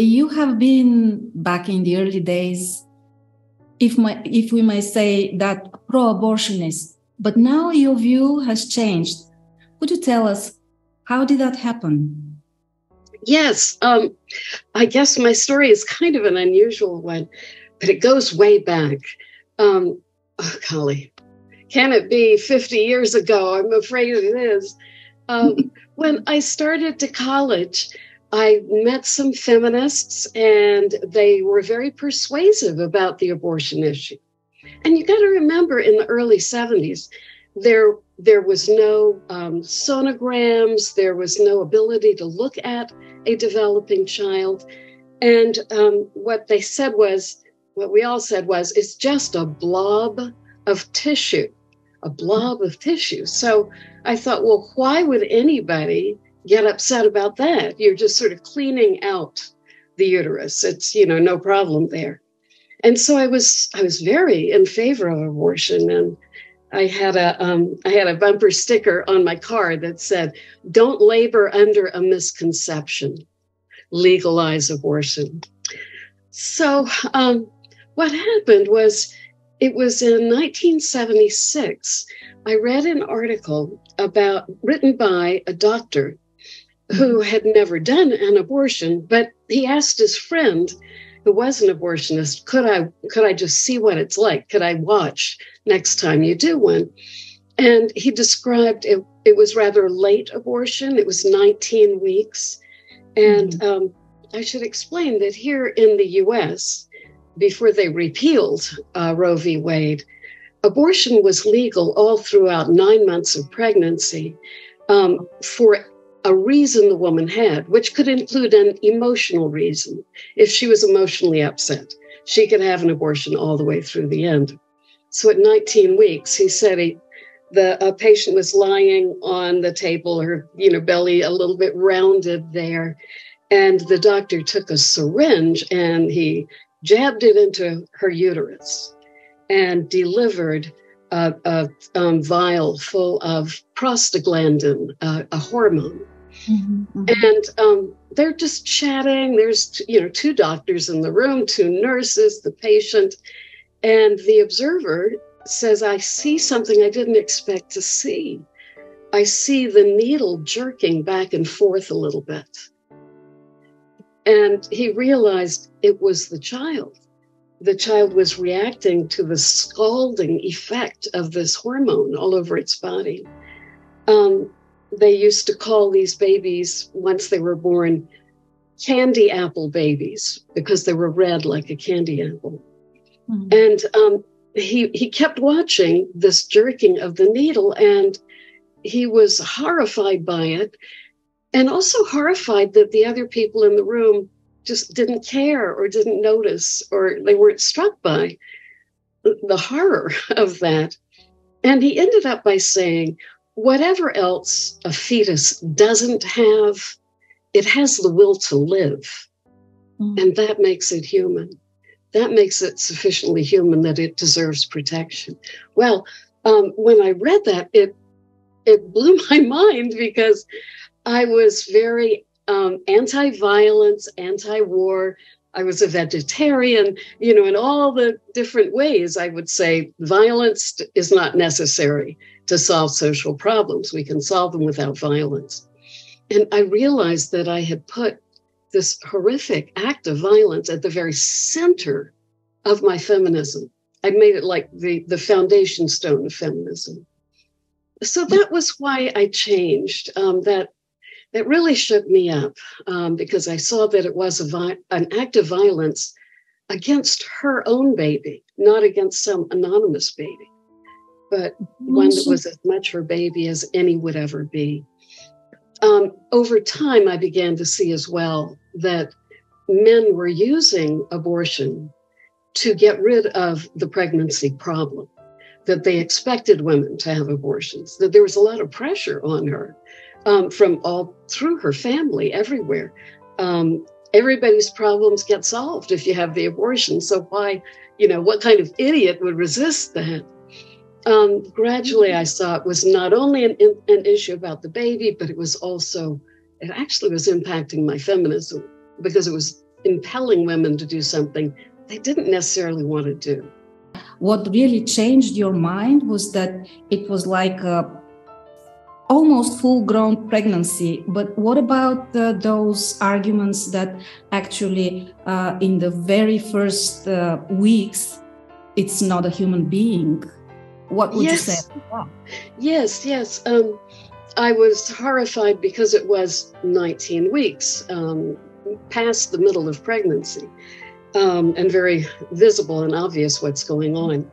you have been back in the early days, if we may say that, pro-abortionist, but now your view has changed. Could you tell us, how did that happen? Yes, I guess my story is kind of an unusual one, but it goes way back. Golly, can it be 50 years ago? I'm afraid it is. When I started to college, I met some feminists, and they were very persuasive about the abortion issue. And you got to remember, in the early 70s, there was no sonograms, there was no ability to look at a developing child. And what we all said was, it's just a blob of tissue. So I thought, well, why would anybody get upset about that? You're just sort of cleaning out the uterus. It's, no problem there. And so I was very in favor of abortion. And I had a bumper sticker on my car that said, "Don't labor under a misconception. Legalize abortion." So what happened was, it was in 1976, I read an article written by a doctor who had never done an abortion, but he asked his friend, who was an abortionist, could I just see what it's like? Could I watch next time you do one? And he described it was rather late abortion. It was 19 weeks. And I should explain that here in the U.S., before they repealed Roe v. Wade, abortion was legal all throughout 9 months of pregnancy for a reason the woman had, which could include an emotional reason. If she was emotionally upset, she could have an abortion all the way through the end. So at 19 weeks, he said the patient was lying on the table, her belly a little bit rounded there, and the doctor took a syringe and he jabbed it into her uterus and delivered a vial full of prostaglandin, a hormone. And they're just chatting. There's, two doctors in the room, two nurses, the patient, and the observer says, "I see something I didn't expect to see. I see the needle jerking back and forth a little bit." And he realized it was the child. The child was reacting to the scalding effect of this hormone all over its body. They used to call these babies, once they were born, candy apple babies, because they were red like a candy apple. And he kept watching this jerking of the needle, and he was horrified by it, and also horrified that the other people in the room just didn't care or didn't notice, or they weren't struck by the horror of that. And he ended up by saying, whatever else a fetus doesn't have, it has the will to live. And that makes it human. That makes it sufficiently human that it deserves protection. Well, when I read that, it blew my mind, because I was very anti-violence, anti-war. I was a vegetarian, in all the different ways. I would say violence is not necessary to solve social problems. We can solve them without violence. And I realized that I had put this horrific act of violence at the very center of my feminism. I made it like the foundation stone of feminism. So that was why I changed. That really shook me up, because I saw that it was an act of violence against her own baby, not against some anonymous baby, but one that was as much her baby as any would ever be. Over time, I began to see as well that men were using abortion to get rid of the pregnancy problem, that they expected women to have abortions, that there was a lot of pressure on her from all through her family, everywhere. Everybody's problems get solved if you have the abortion. So why, what kind of idiot would resist that? Gradually, I saw it was not only an issue about the baby, but it actually was impacting my feminism, because it was impelling women to do something they didn't necessarily want to do. What really changed your mind was that it was like a almost full-grown pregnancy. But what about those arguments that actually in the very first weeks, it's not a human being? What would you say about that? Yes. I was horrified because it was 19 weeks past the middle of pregnancy, and very visible and obvious what's going on.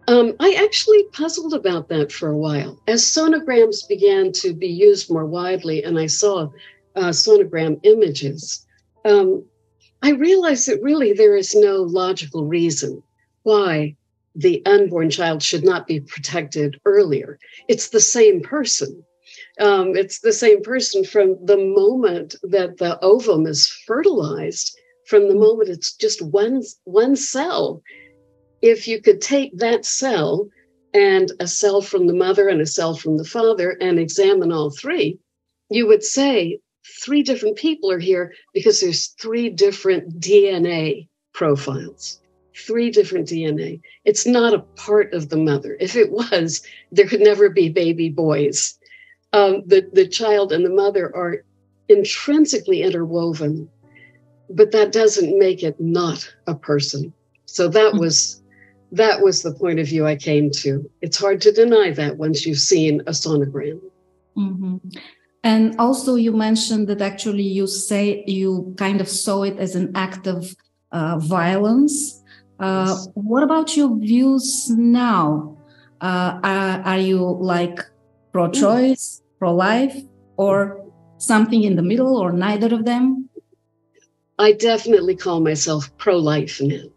I actually puzzled about that for a while. As sonograms began to be used more widely and I saw sonogram images, I realized that really there is no logical reason why the unborn child should not be protected earlier. It's the same person. It's the same person from the moment that the ovum is fertilized, from the moment it's just one cell. If you could take that cell and a cell from the mother and a cell from the father and examine all three, you would say 3 different people are here because there's 3 different DNA profiles. 3 different DNA. It's not a part of the mother. If it was, there could never be baby boys. The child and the mother are intrinsically interwoven, but that doesn't make it not a person. So that was the point of view I came to. It's hard to deny that once you've seen a sonogram. Mm-hmm. And also you mentioned that actually you kind of saw it as an act of violence. Yes. What about your views now? Are you like pro-choice, pro-life, or something in the middle, or neither of them? I definitely call myself pro-life now.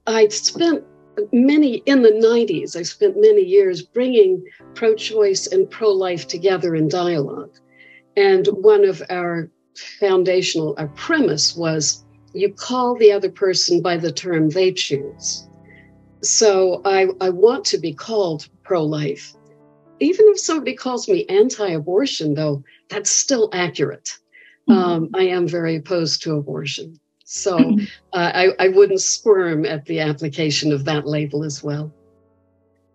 I spent in the 90s, I spent many years bringing pro-choice and pro-life together in dialogue. And one of our our premise was, you call the other person by the term they choose. So I want to be called pro-life. Even if somebody calls me anti-abortion, though, that's still accurate. Mm-hmm. I am very opposed to abortion. So I wouldn't squirm at the application of that label as well.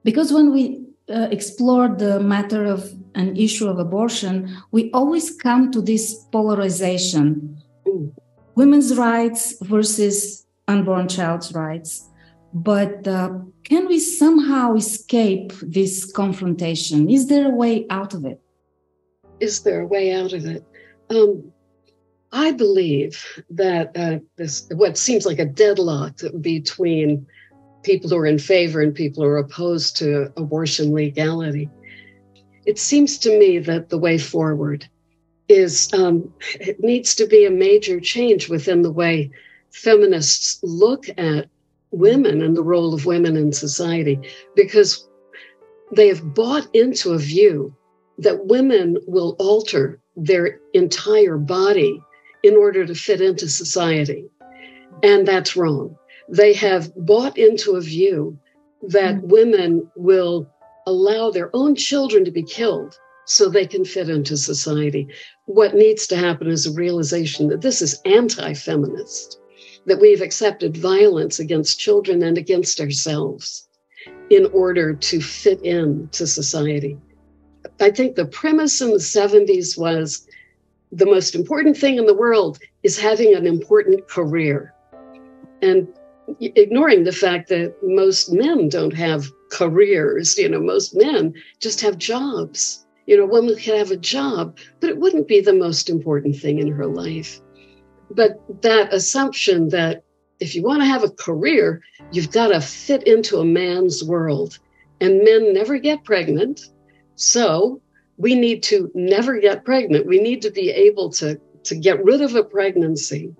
Because when we explore the matter of an issue of abortion, we always come to this polarization. Women's rights versus unborn child's rights. But can we somehow escape this confrontation? Is there a way out of it? Is there a way out of it? I believe that what seems like a deadlock between people who are in favor and people who are opposed to abortion legality. It seems to me that the way forward is it needs to be a major change within the way feminists look at women and the role of women in society, because they have bought into a view that women will alter their entire body in order to fit into society. And that's wrong. They have bought into a view that women will allow their own children to be killed so they can fit into society. What needs to happen is a realization that this is anti-feminist, that we've accepted violence against children and against ourselves in order to fit into society. I think the premise in the 70s was the most important thing in the world is having an important career, and ignoring the fact that most men don't have careers. Most men just have jobs. Women can have a job, but it wouldn't be the most important thing in her life. But that assumption that if you want to have a career, you've got to fit into a man's world, and men never get pregnant. So we need to never get pregnant. We need to be able to get rid of a pregnancy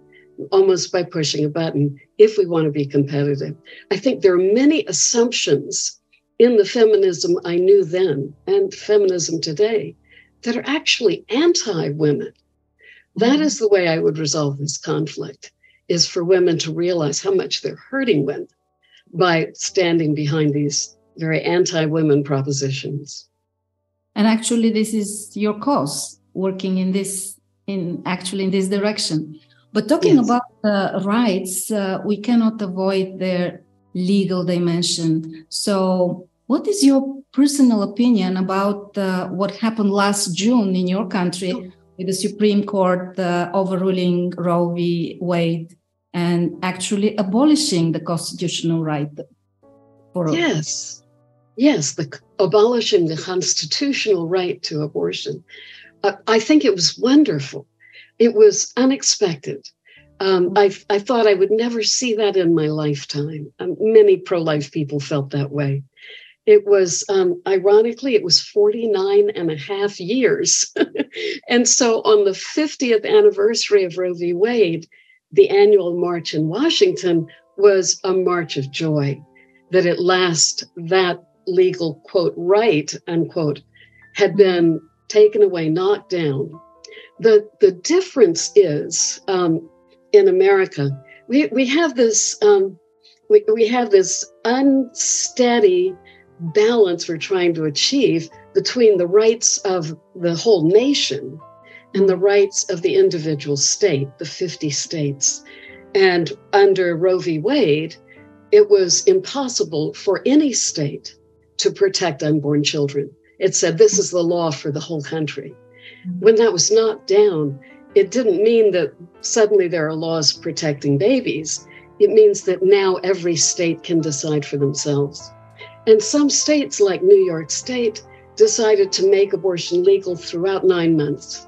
almost by pushing a button if we want to be competitive. I think there are many assumptions in the feminism I knew then and feminism today that are actually anti-women. That is the way I would resolve this conflict, is for women to realize how much they're hurting women by standing behind these very anti-women propositions. And actually, this is your cause, working in this direction. But talking Yes. about rights, we cannot avoid their legal dimension. So what is your personal opinion about what happened last June in your country with the Supreme Court overruling Roe v. Wade and actually abolishing the constitutional right? Yes, abolishing the constitutional right to abortion. I think it was wonderful. It was unexpected. I thought I would never see that in my lifetime. Many pro-life people felt that way. It was, ironically, it was 49 and a half years. And so on the 50th anniversary of Roe v. Wade, the annual march in Washington was a march of joy that at last that legal, quote, right, unquote, had been taken away, knocked down. The difference is in America, we have this we have this unsteady balance we're trying to achieve between the rights of the whole nation and the rights of the individual state, the 50 states. And under Roe v. Wade, it was impossible for any state to protect unborn children. It said this is the law for the whole country. When that was knocked down, it didn't mean that suddenly there are laws protecting babies. It means that now every state can decide for themselves. And some states, like New York State, decided to make abortion legal throughout 9 months.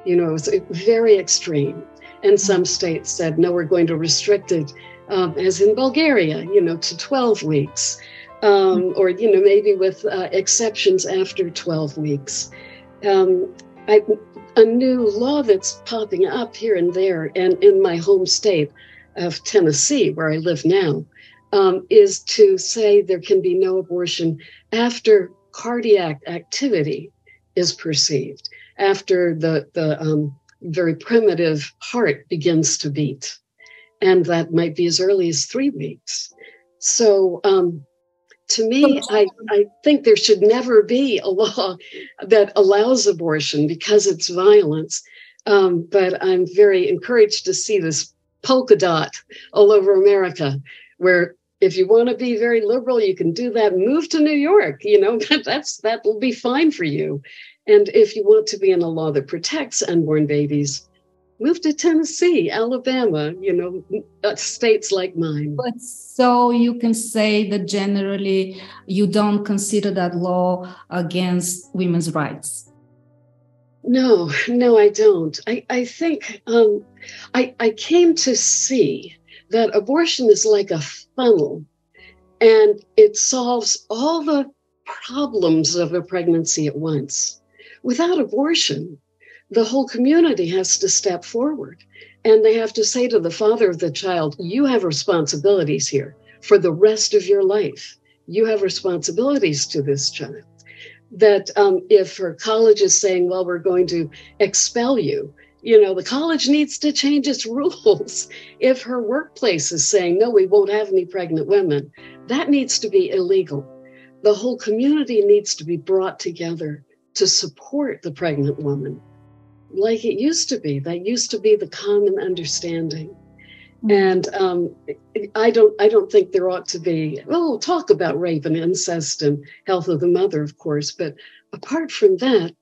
You know, it was very extreme. And some states said, no, we're going to restrict it, as in Bulgaria, you know, to 12 weeks. Or, you know, maybe with exceptions after 12 weeks. A new law that's popping up here and there, and in my home state of Tennessee, where I live now, is to say there can be no abortion after cardiac activity is perceived, after the very primitive heart begins to beat. And that might be as early as 3 weeks. So to me, I think there should never be a law that allows abortion because it's violence. But I'm very encouraged to see this polka dot all over America, where if you want to be very liberal, you can do that. Move to New York, you know, that will be fine for you. And if you want to be in a law that protects unborn babies, move to Tennessee, Alabama, you know, states like mine. But so you can say that generally you don't consider that law against women's rights? No, I don't. I think I came to see that abortion is like a funnel, and it solves all the problems of a pregnancy at once. Without abortion, the whole community has to step forward, and they have to say to the father of the child, you have responsibilities here for the rest of your life. You have responsibilities to this child. That if her college is saying, well, we're going to expel you, you know, the college needs to change its rules. If her workplace is saying, no, we won't have any pregnant women, that needs to be illegal. The whole community needs to be brought together to support the pregnant woman, like it used to be. That used to be the common understanding. And I don't think there ought to be, well, we'll talk about rape and incest and health of the mother, of course, but apart from that,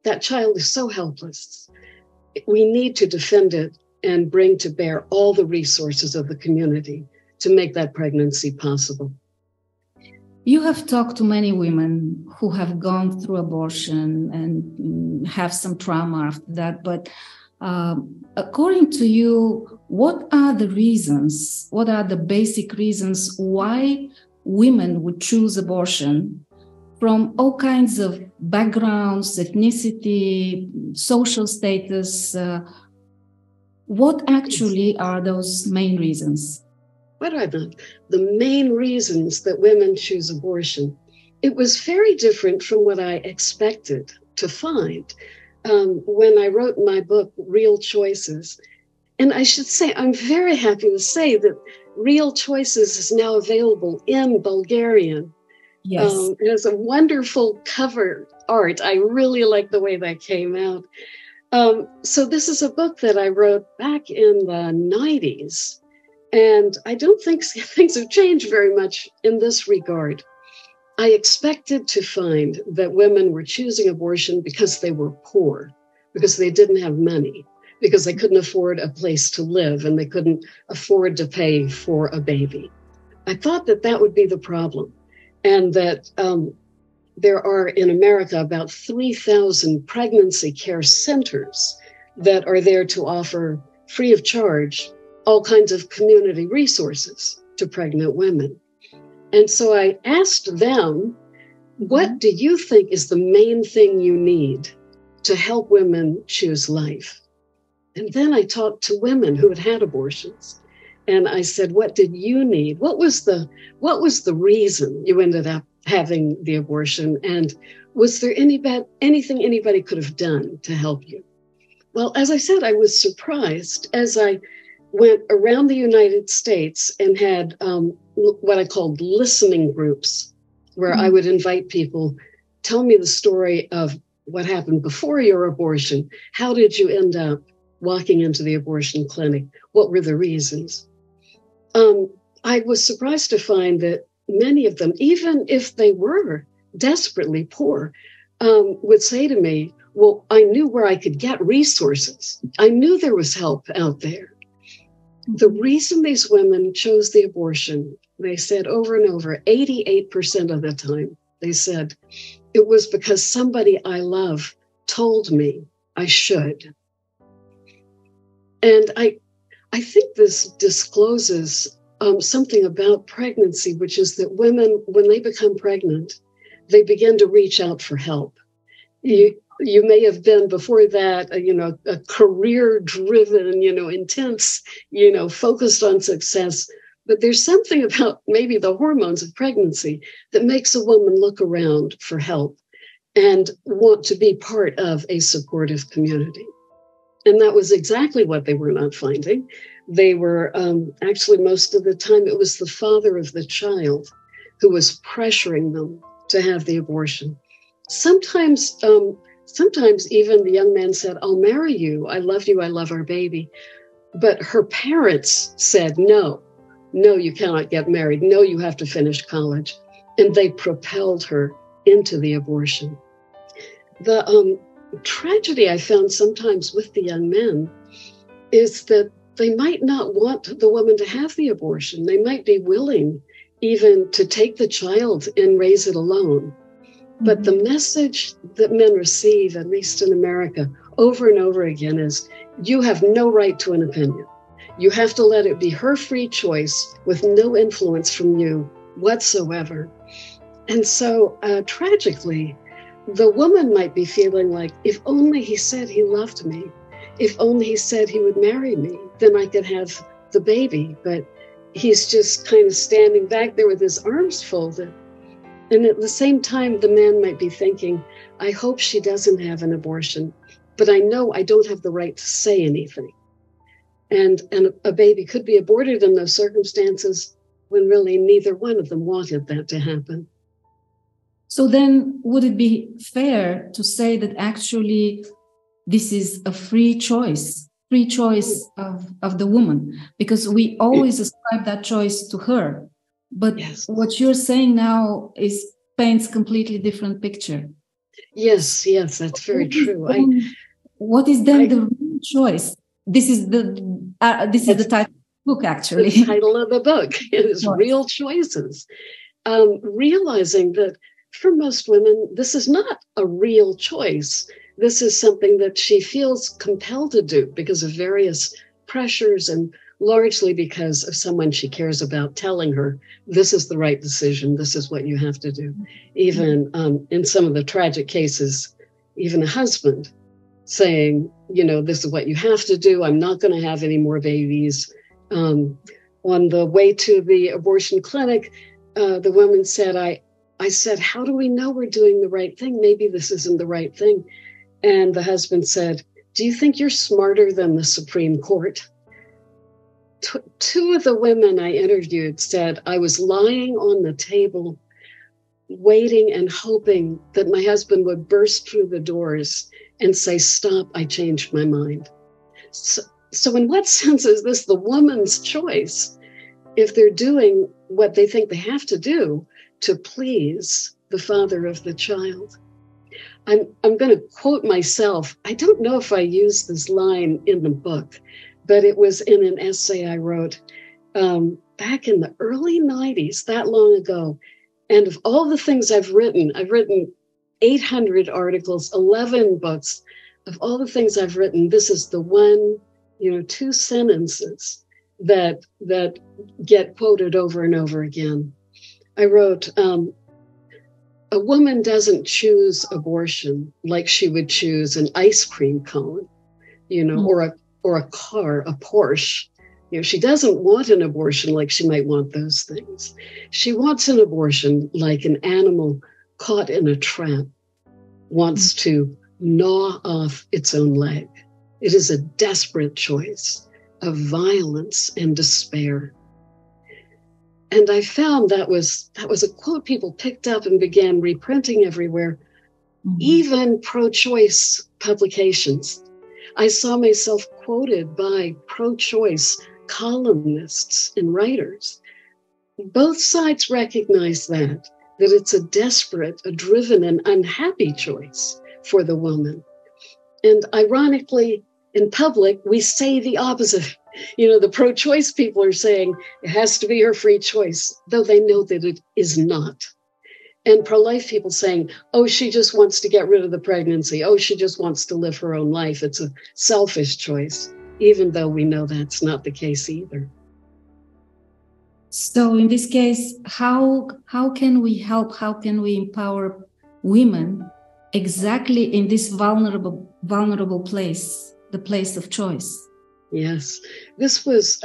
that child is so helpless. We need to defend it and bring to bear all the resources of the community to make that pregnancy possible. You have talked to many women who have gone through abortion and have some trauma after that, but according to you, what are the reasons, what are the basic reasons why women would choose abortion from all kinds of backgrounds, ethnicity, social status? What actually are those main reasons? What are the main reasons that women choose abortion? It was very different from what I expected to find when I wrote my book, Real Choices. And I should say, I'm very happy to say that Real Choices is now available in Bulgarian. Yes. It has a wonderful cover art. I really like the way that came out. So this is a book that I wrote back in the 90s, and I don't think things have changed very much in this regard. I expected to find that women were choosing abortion because they were poor, because they didn't have money, because they couldn't afford a place to live and they couldn't afford to pay for a baby. I thought that that would be the problem, and that there are in America about 3,000 pregnancy care centers that are there to offer free of charge all kinds of community resources to pregnant women. And so I asked them, what do you think is the main thing you need to help women choose life? And then I talked to women who had had abortions. And I said, what did you need? What was the reason you ended up having the abortion? And was there anything anybody could have done to help you? Well, as I said, I was surprised as I went around the United States and had what I called listening groups, where I would invite people, tell me the story of what happened before your abortion. How did you end up walking into the abortion clinic? What were the reasons? I was surprised to find that many of them, even if they were desperately poor, would say to me, well, I knew where I could get resources. I knew there was help out there. The reason these women chose the abortion, they said over and over, 88% of the time, they said, it was because somebody I love told me I should. And I think this discloses something about pregnancy, which is that women, when they become pregnant, they begin to reach out for help. You may have been before that, a career-driven, intense, focused on success. But there's something about maybe the hormones of pregnancy that makes a woman look around for help and want to be part of a supportive community. And that was exactly what they were not finding. They were actually, most of the time, it was the father of the child who was pressuring them to have the abortion. Sometimes even the young man said, I'll marry you. I love our baby. But her parents said, no, you cannot get married. No, you have to finish college. And they propelled her into the abortion. The tragedy I found sometimes with the young men is that they might not want the woman to have the abortion. They might be willing even to take the child and raise it alone. But the message that men receive, at least in America, over and over again is, you have no right to an opinion. You have to let it be her free choice with no influence from you whatsoever. And so tragically, the woman might be feeling like, if only he said he loved me, if only he said he would marry me, then I could have the baby. But he's just kind of standing back there with his arms folded. And at the same time, the man might be thinking, I hope she doesn't have an abortion, but I know I don't have the right to say anything. And a baby could be aborted in those circumstances when really neither one of them wanted that to happen. So then would it be fair to say that actually this is a free choice of the woman? Because we always ascribe that choice to her. But yes, what you're saying now paints a completely different picture. Yes, that's very true. What is then the real choice? This is the title of the book, actually. The title of the book is Real Choices. Realizing that for most women, this is not a real choice. This is something that she feels compelled to do because of various pressures and largely because of someone she cares about telling her, this is the right decision, this is what you have to do. Even in some of the tragic cases, even a husband saying, this is what you have to do, I'm not going to have any more babies. On the way to the abortion clinic, the woman said, I said, how do we know we're doing the right thing? Maybe this isn't the right thing. And the husband said, do you think you're smarter than the Supreme Court? Two of the women I interviewed said, I was lying on the table, waiting and hoping that my husband would burst through the doors and say, stop, I changed my mind. So in what sense is this the woman's choice if they're doing what they think they have to do to please the father of the child? I'm going to quote myself. I don't know if I used this line in the book, but it was in an essay I wrote back in the early 90s, that long ago. And of all the things I've written 800 articles, 11 books. Of all the things I've written, this is the one, 2 sentences that get quoted over and over again. I wrote, a woman doesn't choose abortion like she would choose an ice cream cone, or a car, a Porsche. She doesn't want an abortion like she might want those things. She wants an abortion like an animal caught in a trap wants to gnaw off its own leg. It is a desperate choice of violence and despair. And I found that was a quote people picked up and began reprinting everywhere, even pro-choice publications. I saw myself quoted by pro-choice columnists and writers. Both sides recognize that it's a desperate, a driven, and unhappy choice for the woman. And ironically, in public, we say the opposite. The pro-choice people are saying it has to be her free choice, though they know that it is not. And pro-life people saying, oh, she just wants to get rid of the pregnancy. Oh, she just wants to live her own life. It's a selfish choice, even though we know that's not the case either. So in this case, how can we help? How can we empower women exactly in this vulnerable place, the place of choice? Yes, this was,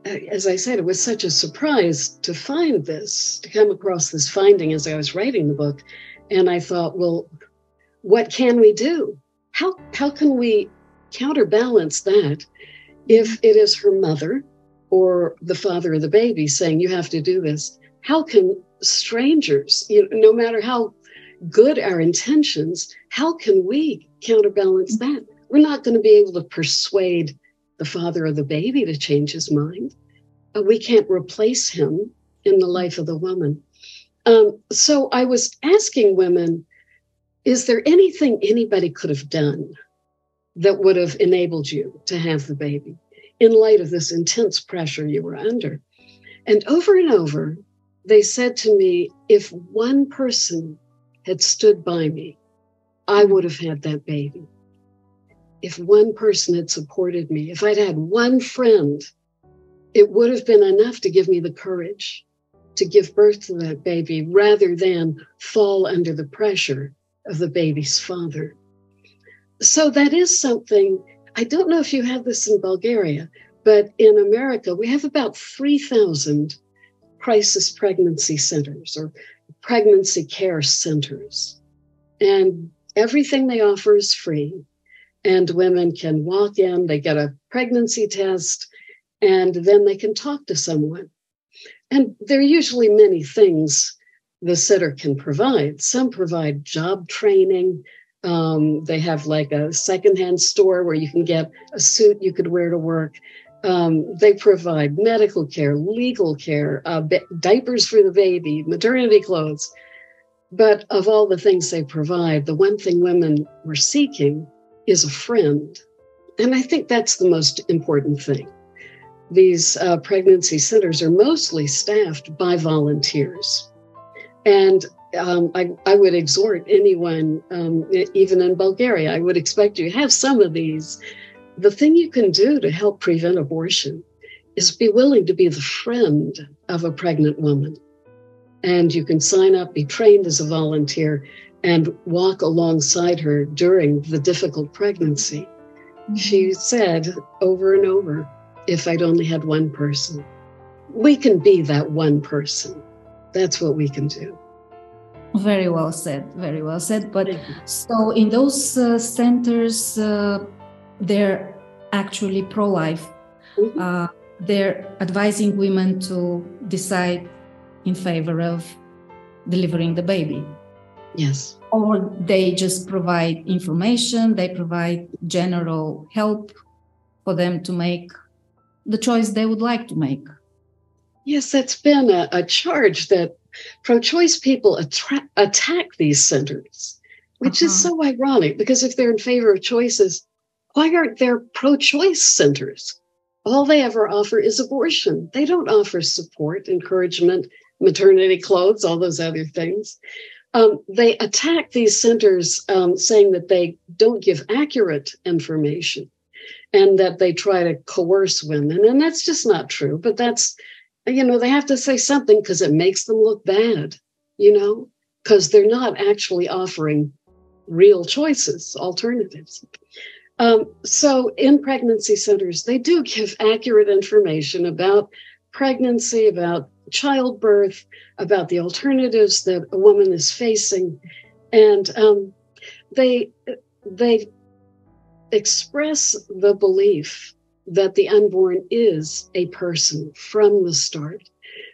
as I said, it was such a surprise to find this, to come across this finding as I was writing the book. And I thought, well, what can we do? How can we counterbalance that if it is her mother or the father of the baby saying, you have to do this? How can strangers, no matter how good our intentions, how can we counterbalance that? We're not going to be able to persuade the father of the baby to change his mind. We can't replace him in the life of the woman. So I was asking women, is there anything anybody could have done that would have enabled you to have the baby in light of this intense pressure you were under? And over, they said to me, if one person had stood by me, I would have had that baby. If one person had supported me, if I'd had one friend, it would have been enough to give me the courage to give birth to that baby rather than fall under the pressure of the baby's father. So that is something, I don't know if you have this in Bulgaria, but in America, we have about 3,000 crisis pregnancy centers or pregnancy care centers. And everything they offer is free. And women can walk in, they get a pregnancy test, and then they can talk to someone. And there are usually many things the sitter can provide. Some provide job training. They have like a secondhand store where you can get a suit you could wear to work. They provide medical care, legal care, diapers for the baby, maternity clothes. But of all the things they provide, the one thing women were seeking is a friend. And I think that's the most important thing. These pregnancy centers are mostly staffed by volunteers. And I would exhort anyone, even in Bulgaria, I would expect you to have some of these. The thing you can do to help prevent abortion is be willing to be the friend of a pregnant woman. And you can sign up, be trained as a volunteer, and walk alongside her during the difficult pregnancy. She said over and over, if I'd only had one person. We can be that one person. That's what we can do. Very well said, very well said. But so in those centers, they're actually pro-life. They're advising women to decide in favor of delivering the baby. Yes. Or they just provide information, they provide general help for them to make the choice they would like to make. Yes, that's been a charge that pro-choice people attack these centers, which is so ironic, because if they're in favor of choices, why aren't there pro-choice centers? All they ever offer is abortion. They don't offer support, encouragement, maternity clothes, all those other things. They attack these centers saying that they don't give accurate information and that they try to coerce women. And that's just not true. But that's, they have to say something because it makes them look bad, because they're not actually offering real choices, alternatives. So in pregnancy centers, they do give accurate information about pregnancy, about childbirth, about the alternatives that a woman is facing. And they express the belief that the unborn is a person from the start.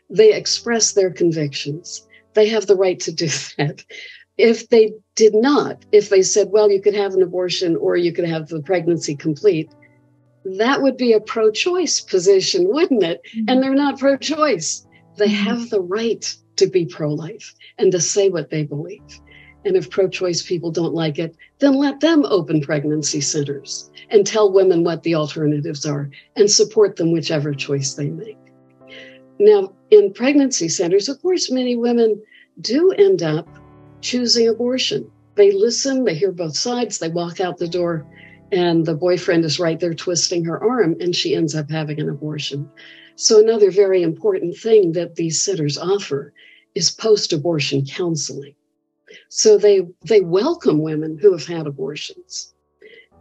They express their convictions. They have the right to do that. If they did not, if they said, well, you could have an abortion or you could have the pregnancy complete, that would be a pro-choice position, wouldn't it? And they're not pro-choice. They have the right to be pro-life and to say what they believe. And if pro-choice people don't like it, then let them open pregnancy centers and tell women what the alternatives are and support them whichever choice they make. Now, in pregnancy centers, of course, many women do end up choosing abortion. They listen, they hear both sides, they walk out the door, and the boyfriend is right there twisting her arm, and she ends up having an abortion. So another very important thing that these centers offer is post-abortion counseling. So they welcome women who have had abortions,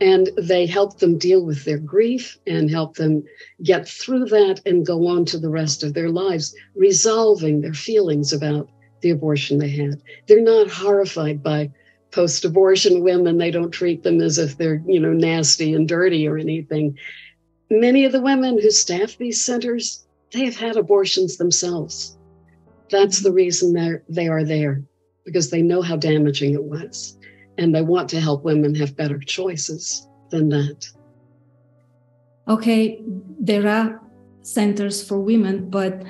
and they help them deal with their grief and help them get through that and go on to the rest of their lives, resolving their feelings about the abortion they had. They're not horrified by post-abortion women. They don't treat them as if they're, nasty and dirty or anything. Many of the women who staff these centers, they have had abortions themselves. That's the reason they are there, because they know how damaging it was. And they want to help women have better choices than that. Okay, there are centers for women, but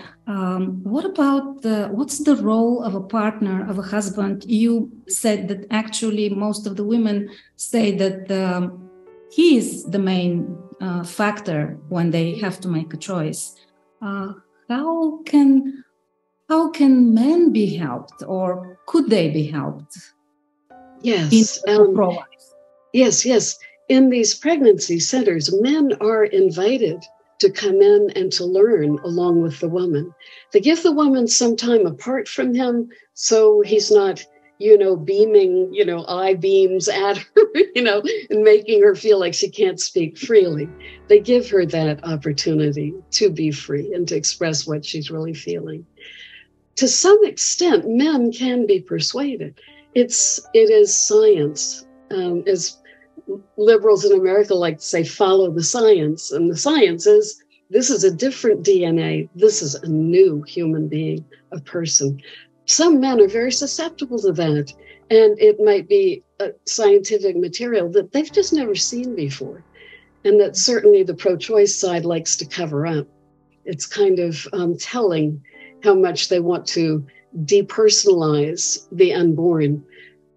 what about what's the role of a partner, of a husband? You said that actually most of the women say that he is the main factor when they have to make a choice. How can men be helped, or could they be helped? Yes. Pro-life? Yes. In these pregnancy centers, men are invited to come in and to learn along with the woman. They give the woman some time apart from him, so he's not, beaming, eye beams at her, and making her feel like she can't speak freely. They give her that opportunity to be free and to express what she's really feeling. To some extent, men can be persuaded. It is science. As liberals in America like to say, follow the science. And the science is, this is a different DNA. This is a new human being, a person. Some men are very susceptible to that. And it might be a scientific material that they've just never seen before. And that certainly the pro-choice side likes to cover up. It's kind of telling how much they want to depersonalize the unborn.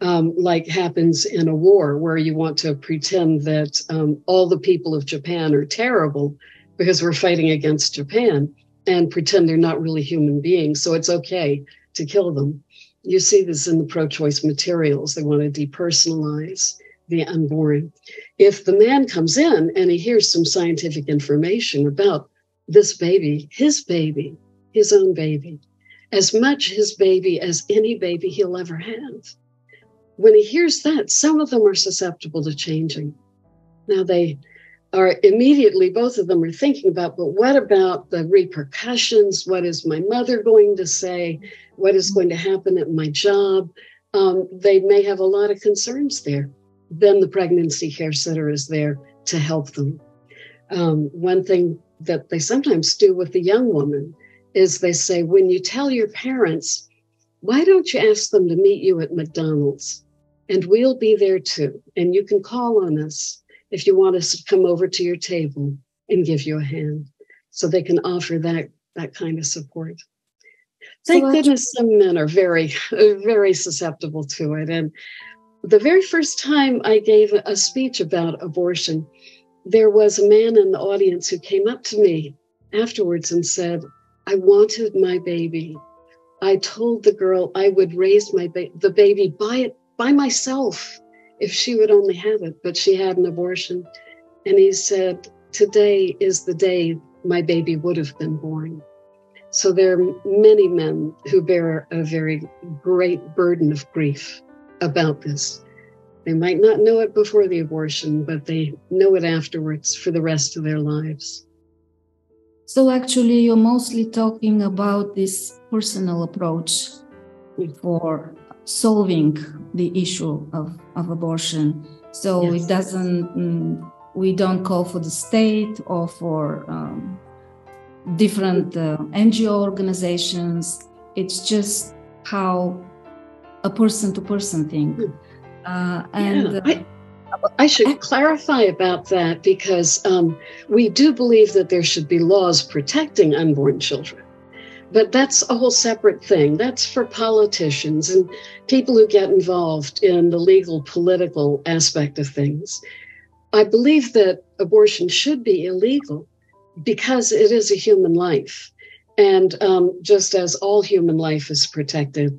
Like happens in a war where you want to pretend that all the people of Japan are terrible because we're fighting against Japan, and pretend they're not really human beings. So it's okay to kill them. You see this in the pro-choice materials. They want to depersonalize the unborn. If the man comes in and he hears some scientific information about this baby, his own baby, as much his baby as any baby he'll ever have, when he hears that, some of them are susceptible to changing. Now they are immediately, both of them are thinking about, but what about the repercussions? What is my mother going to say? What is going to happen at my job? They may have a lot of concerns there. Then the pregnancy care center is there to help them. One thing that they sometimes do with the young woman is they say, when you tell your parents why don't you ask them to meet you at McDonald's? And we'll be there too. And you can call on us if you want us to come over to your table and give you a hand. So they can offer that kind of support. Thank goodness some men are very, very susceptible to it. And the very first time I gave a speech about abortion, there was a man in the audience who came up to me afterwards and said, I wanted my baby. I told the girl I would raise the baby by myself if she would only have it, but she had an abortion. And he said, today is the day my baby would have been born. So there are many men who bear a very great burden of grief about this. They might not know it before the abortion, but they know it afterwards for the rest of their lives. So actually, you're mostly talking about this personal approach for solving the issue of abortion. So yes. It doesn't, we don't call for the state or for different NGO organizations. It's just how a person-to-person thing. I should clarify about that because we do believe that there should be laws protecting unborn children. But that's a whole separate thing. That's for politicians and people who get involved in the legal, political aspect of things. I believe that abortion should be illegal because it is a human life. And just as all human life is protected,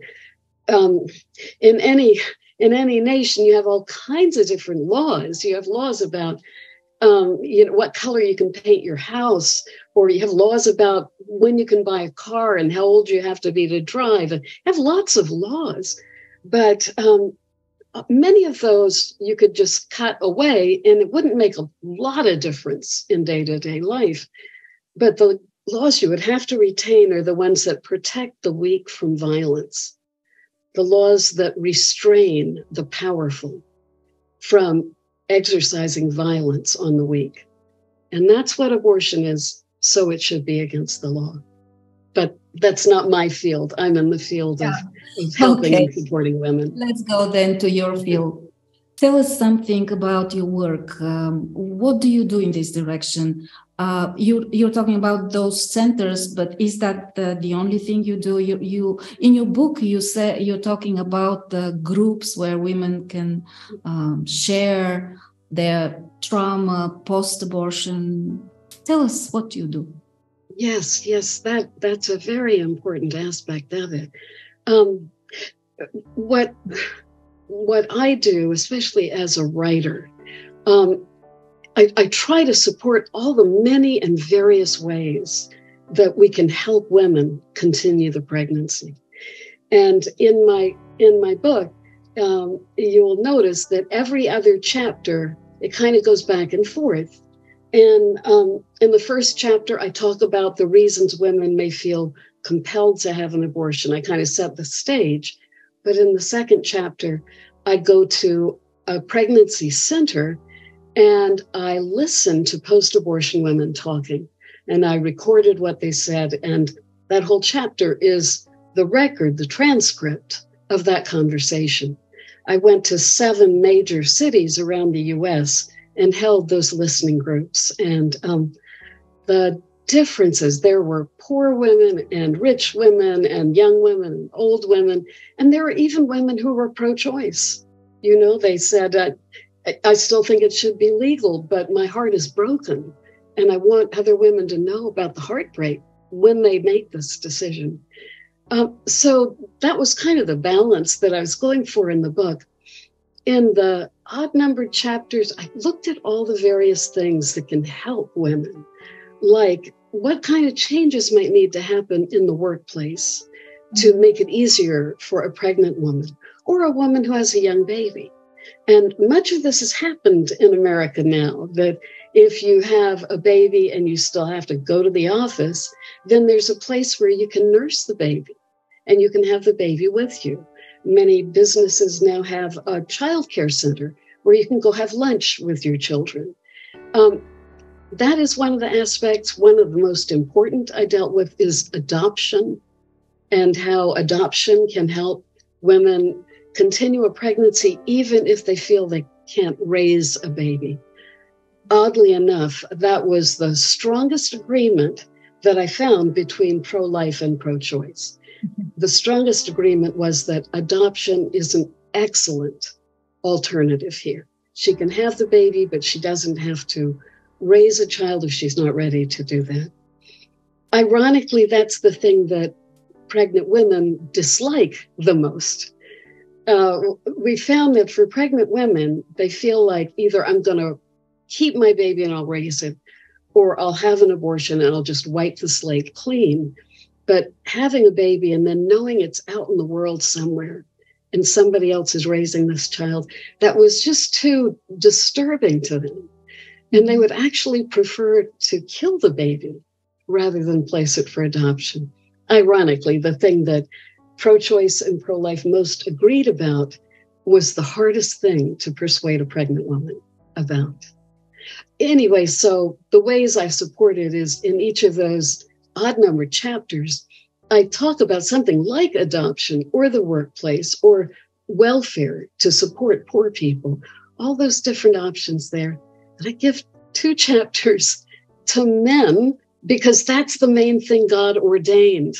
in any nation, you have all kinds of different laws. You have laws about, what color you can paint your house, or you have laws about when you can buy a car and how old you have to be to drive. You have lots of laws, but many of those you could just cut away and it wouldn't make a lot of difference in day-to-day life. But the laws you would have to retain are the ones that protect the weak from violence, the laws that restrain the powerful from exercising violence on the weak. And that's what abortion is, so it should be against the law. But that's not my field. I'm in the field of helping and supporting women. Let's go then to your field. Tell us something about your work. What do you do in this direction? You're talking about those centers, but is that the only thing you do? You in your book, you say you're talking about the groups where women can share their trauma post-abortion. Tell us what you do. Yes, that's a very important aspect of it. What I do, especially as a writer, I try to support all the many and various ways that we can help women continue the pregnancy. And in my book, you will notice that every other chapter, it kind of goes back and forth. And in the first chapter, I talk about the reasons women may feel compelled to have an abortion. I kind of set the stage. But in the second chapter, I go to a pregnancy center and I listened to post-abortion women talking, and I recorded what they said. And that whole chapter is the record, the transcript of that conversation. I went to 7 major cities around the U.S. and held those listening groups. And the differences, there were poor women and rich women and young women and old women. And there were even women who were pro-choice. You know, they said, I still think it should be legal, but my heart is broken. And I want other women to know about the heartbreak when they make this decision. So that was kind of the balance that I was going for in the book. In the odd-numbered chapters, I looked at all the various things that can help women, like what kind of changes might need to happen in the workplace to make it easier for a pregnant woman or a woman who has a young baby. And much of this has happened in America now, that if you have a baby and you still have to go to the office, then there's a place where you can nurse the baby and you can have the baby with you. Many businesses now have a childcare center where you can go have lunch with your children. That is one of the aspects. One of the most important I dealt with is adoption and how adoption can help women continue a pregnancy even if they feel they can't raise a baby. Oddly enough, that was the strongest agreement that I found between pro-life and pro-choice. The strongest agreement was that adoption is an excellent alternative here. She can have the baby, but she doesn't have to raise a child if she's not ready to do that. Ironically, that's the thing that pregnant women dislike the most. We found that for pregnant women, they feel like either I'm going to keep my baby and I'll raise it, or I'll have an abortion and I'll just wipe the slate clean. But having a baby and then knowing it's out in the world somewhere and somebody else is raising this child, that was just too disturbing to them. And they would actually prefer to kill the baby rather than place it for adoption. Ironically, the thing that pro-choice and pro-life most agreed about was the hardest thing to persuade a pregnant woman about. Anyway, so the ways I support it is in each of those odd-numbered chapters, I talk about something like adoption or the workplace or welfare to support poor people, all those different options there. And I give 2 chapters to men because that's the main thing God ordained.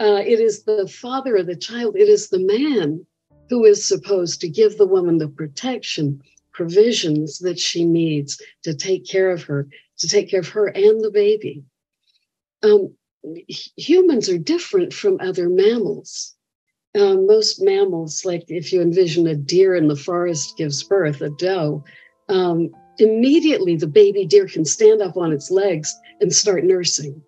It is the father of the child. It is the man who is supposed to give the woman the protection, provisions that she needs to take care of her and the baby. Humans are different from other mammals. Most mammals, like if you envision a deer in the forest gives birth, a doe, immediately the baby deer can stand up on its legs and start nursing.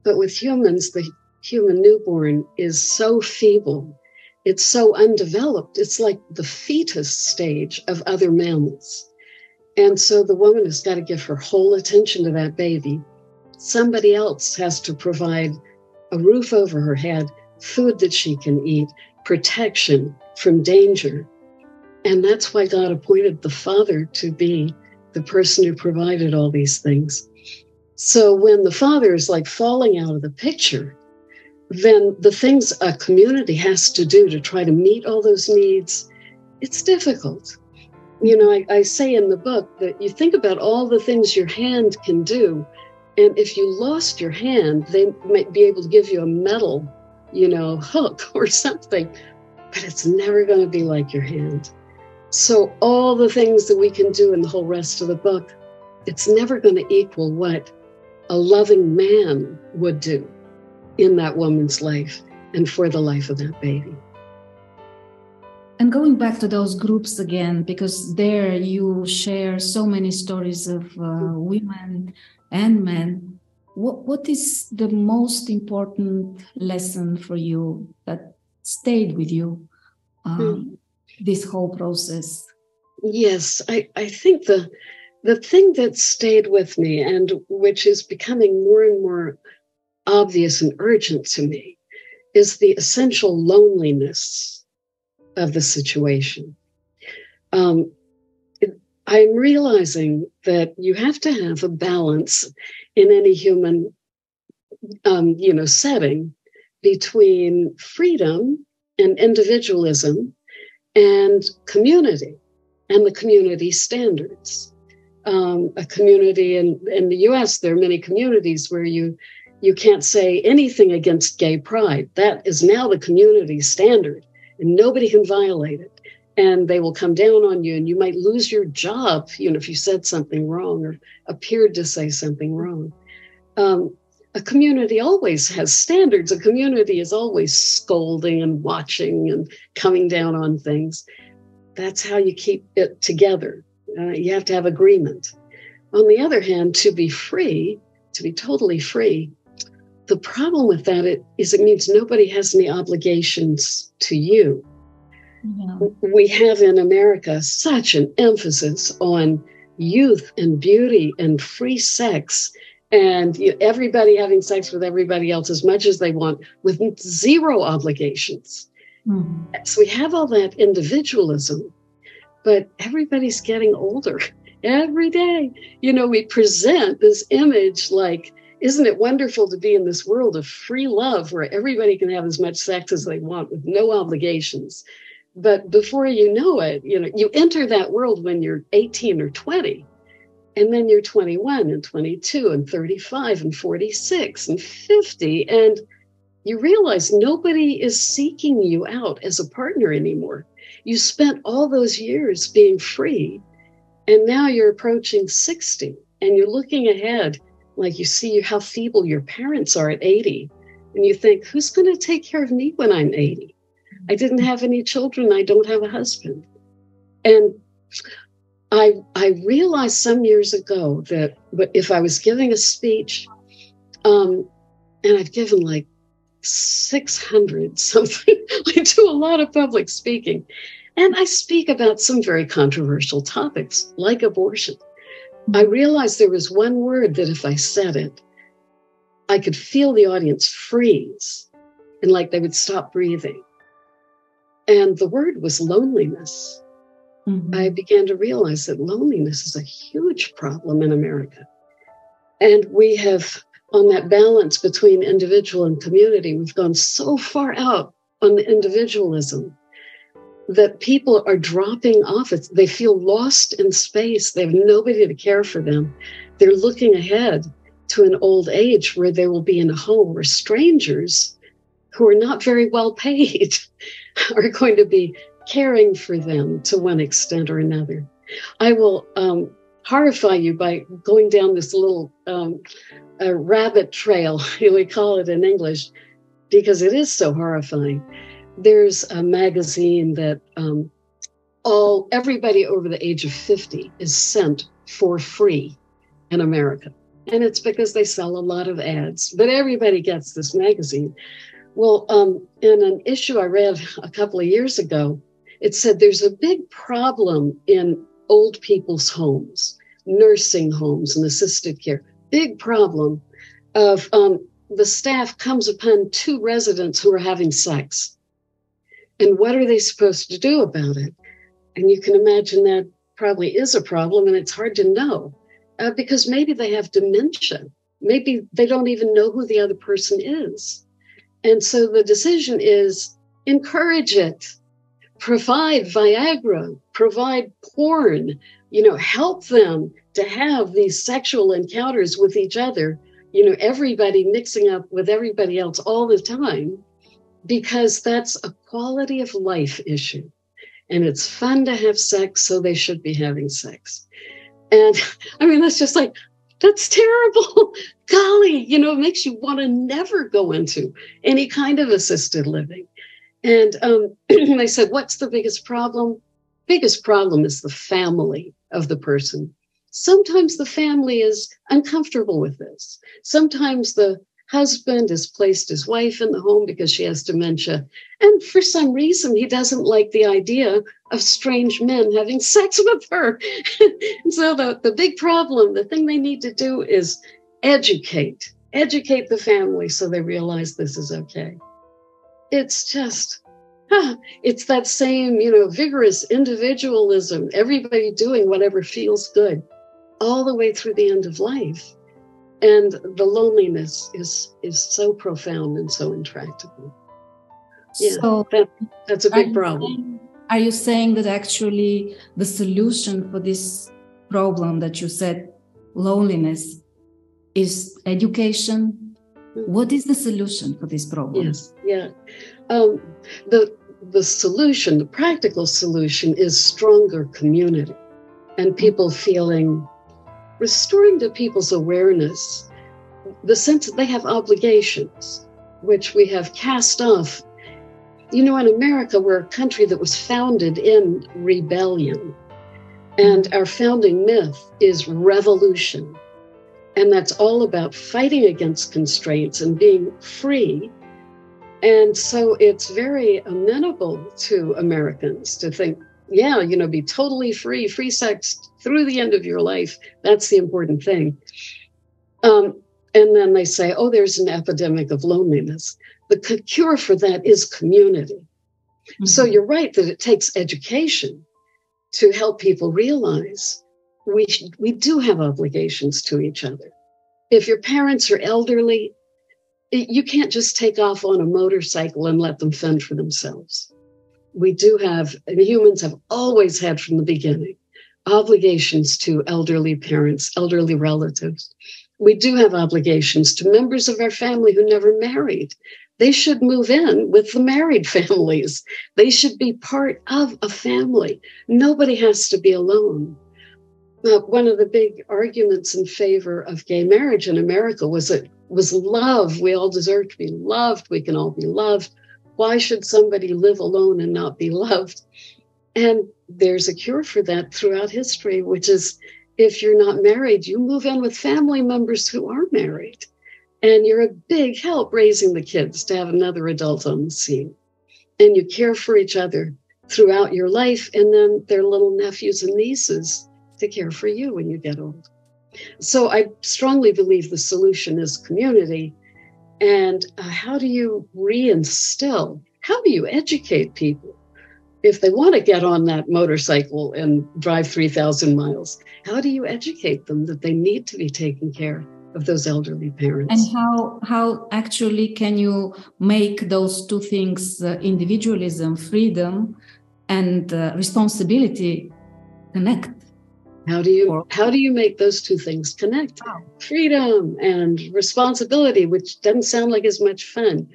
But with humans, the human newborn is so feeble. It's so undeveloped. It's like the fetus stage of other mammals. And so the woman has got to give her whole attention to that baby. Somebody else has to provide a roof over her head, food that she can eat, protection from danger. And that's why God appointed the father to be the person who provided all these things. So when the father is like falling out of the picture, then the things a community has to do to try to meet all those needs, it's difficult. You know, I say in the book that you think about all the things your hand can do, and if you lost your hand, they might be able to give you a metal, hook or something, but it's never going to be like your hand. So all the things that we can do in the whole rest of the book, it's never going to equal what a loving man would do in that woman's life and for the life of that baby. And going back to those groups again, because there you share so many stories of women and men, what is the most important lesson for you that stayed with you this whole process? Yes, I think the thing that stayed with me and which is becoming more and more obvious and urgent to me is the essential loneliness of the situation. I'm realizing that you have to have a balance in any human, setting between freedom and individualism and community and the community standards. A community in the US, there are many communities where you can't say anything against gay pride. That is now the community standard, and nobody can violate it. And they will come down on you, and you might lose your job, if you said something wrong or appeared to say something wrong. A community always has standards. A community is always scolding and watching and coming down on things. That's how you keep it together. You have to have agreement. On the other hand, to be free, to be totally free, the problem with that is it means nobody has any obligations to you. Yeah. We have in America such an emphasis on youth and beauty and free sex and everybody having sex with everybody else as much as they want with zero obligations. Mm-hmm. So we have all that individualism, but everybody's getting older every day. We present this image like isn't it wonderful to be in this world of free love where everybody can have as much sex as they want with no obligations? But before you know it, you enter that world when you're 18 or 20, and then you're 21 and 22 and 35 and 46 and 50, and you realize nobody is seeking you out as a partner anymore. You spent all those years being free, and now you're approaching 60, and you're looking ahead, like you see how feeble your parents are at 80, and you think, who's going to take care of me when I'm 80? I didn't have any children. I don't have a husband. And I realized some years ago that if I was giving a speech, and I've given like 600 something, I do a lot of public speaking, and I speak about some very controversial topics like abortion. I realized there was one word that if I said it, I could feel the audience freeze and like they would stop breathing. And the word was loneliness. Mm-hmm. I began to realize that loneliness is a huge problem in America. And we have, on that balance between individual and community, we've gone so far out on the individualism that people are dropping off. They feel lost in space. They have nobody to care for them. They're looking ahead to an old age where they will be in a home where strangers who are not very well paid are going to be caring for them to one extent or another. I will horrify you by going down this little rabbit trail, we call it in English, because it is so horrifying. There's a magazine that everybody over the age of 50 is sent for free in America. And it's because they sell a lot of ads, but everybody gets this magazine. Well, in an issue I read a couple of years ago, it said there's a big problem in old people's homes, nursing homes and assisted care. Big problem of the staff comes upon two residents who are having sex. And what are they supposed to do about it? And you can imagine that probably is a problem, and it's hard to know because maybe they have dementia. Maybe they don't even know who the other person is. And so the decision is encourage it, provide Viagra, provide porn, help them to have these sexual encounters with each other, everybody mixing up with everybody else all the time, because that's a quality of life issue. And it's fun to have sex, so they should be having sex. And that's just like, that's terrible. Golly, it makes you want to never go into any kind of assisted living. And I said, what's the biggest problem? Biggest problem is the family of the person. Sometimes the family is uncomfortable with this. Sometimes the husband has placed his wife in the home because she has dementia. And for some reason, he doesn't like the idea of strange men having sex with her. And so the big problem, the thing they need to do is educate the family so they realize this is okay. It's just, it's that same, vigorous individualism, everybody doing whatever feels good all the way through the end of life. And the loneliness is so profound and so intractable. Yeah, so that's a big problem. Are you saying that actually the solution for this problem that you said, loneliness, is education? What is the solution for this problem? Yes, yeah. The solution, the practical solution is stronger community and people restoring to people's awareness the sense that they have obligations, which we have cast off. In America, we're a country that was founded in rebellion. And our founding myth is revolution. And that's all about fighting against constraints and being free. And so it's very amenable to Americans to think, be totally free sex through the end of your life. That's the important thing. And then they say, there's an epidemic of loneliness. The cure for that is community. Mm-hmm. So you're right that it takes education to help people realize we do have obligations to each other. If your parents are elderly, you can't just take off on a motorcycle and let them fend for themselves. We do have, and humans have always had from the beginning, obligations to elderly parents, elderly relatives. We do have obligations to members of our family who never married. They should move in with the married families. They should be part of a family. Nobody has to be alone. One of the big arguments in favor of gay marriage in America was love. We all deserve to be loved. We can all be loved. Why should somebody live alone and not be loved? And there's a cure for that throughout history, which is if you're not married, you move in with family members who are married. And you're a big help raising the kids to have another adult on the scene. And you care for each other throughout your life, and then their little nephews and nieces to care for you when you get old. So I strongly believe the solution is community. And how do you reinstill? How do you educate people? If they want to get on that motorcycle and drive 3,000 miles, how do you educate them that they need to be taken care of those elderly parents? And how actually can you make those two things, individualism, freedom, and responsibility, connect? How do you make those two things connect? Wow. Freedom and responsibility, which doesn't sound like as much fun.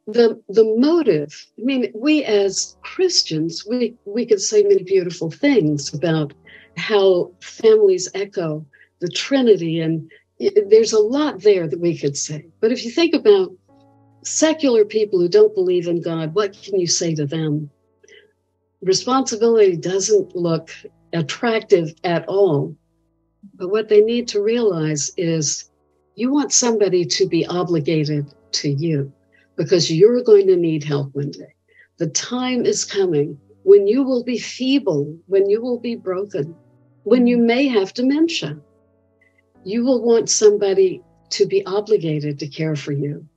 The motive, I mean, we as Christians, we could say many beautiful things about how families echo the Trinity, and there's a lot there that we could say. But if you think about secular people who don't believe in God, what can you say to them? Responsibility doesn't look attractive at all. But what they need to realize is you want somebody to be obligated to you because you're going to need help one day. The time is coming when you will be feeble, when you will be broken, when you may have dementia. You will want somebody to be obligated to care for you,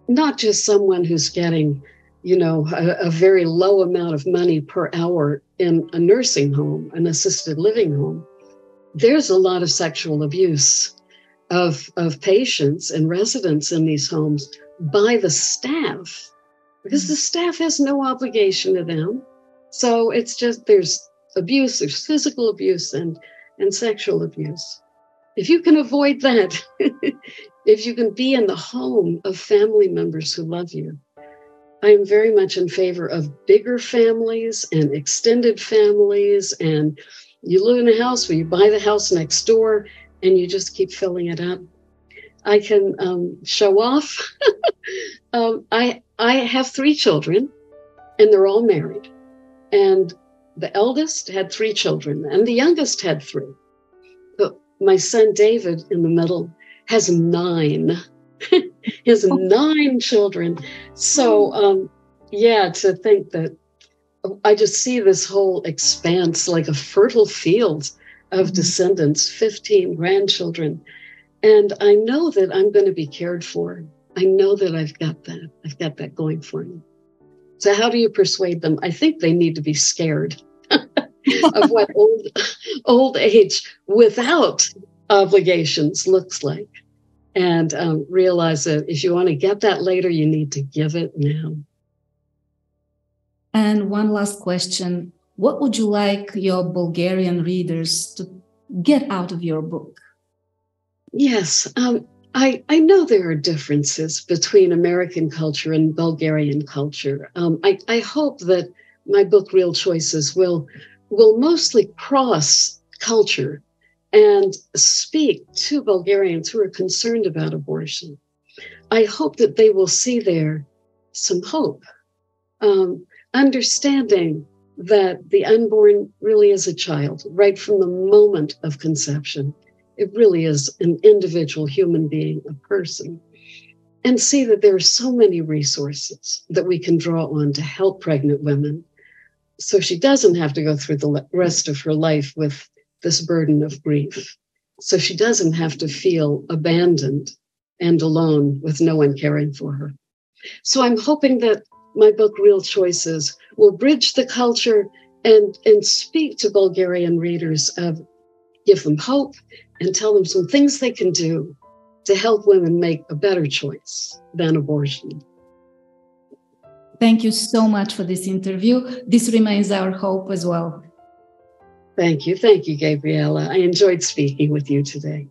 not just someone who's getting, a very low amount of money per hour in a nursing home, an assisted living home. There's a lot of sexual abuse of patients and residents in these homes by the staff, because the staff has no obligation to them. So it's just, there's abuse, there's physical abuse and sexual abuse. If you can avoid that, if you can be in the home of family members who love you, I am very much in favor of bigger families and extended families. And you live in a house where you buy the house next door and you just keep filling it up. I can show off. I have 3 children and they're all married. And the eldest had 3 children and the youngest had 3. But my son David in the middle has 9. He has 9 children. So, to think that I just see this whole expanse like a fertile field of descendants, 15 grandchildren. And I know that I'm going to be cared for. I know that I've got that. I've got that going for me. So how do you persuade them? I think they need to be scared of what old age without obligations looks like. And realize that if you want to get that later, you need to give it now. And one last question. What would you like your Bulgarian readers to get out of your book? Yes, I know there are differences between American culture and Bulgarian culture. I hope that my book, Real Choices, will mostly cross culture and speak to Bulgarians who are concerned about abortion. I hope that they will see there some hope, understanding that the unborn really is a child right from the moment of conception. It really is an individual human being, a person, and see that there are so many resources that we can draw on to help pregnant women so she doesn't have to go through the rest of her life with this burden of grief. So she doesn't have to feel abandoned and alone with no one caring for her. So I'm hoping that my book, Real Choices, will bridge the culture and speak to Bulgarian readers of give them hope, and tell them some things they can do to help women make a better choice than abortion. Thank you so much for this interview. This remains our hope as well. Thank you. Thank you, Gabriela. I enjoyed speaking with you today.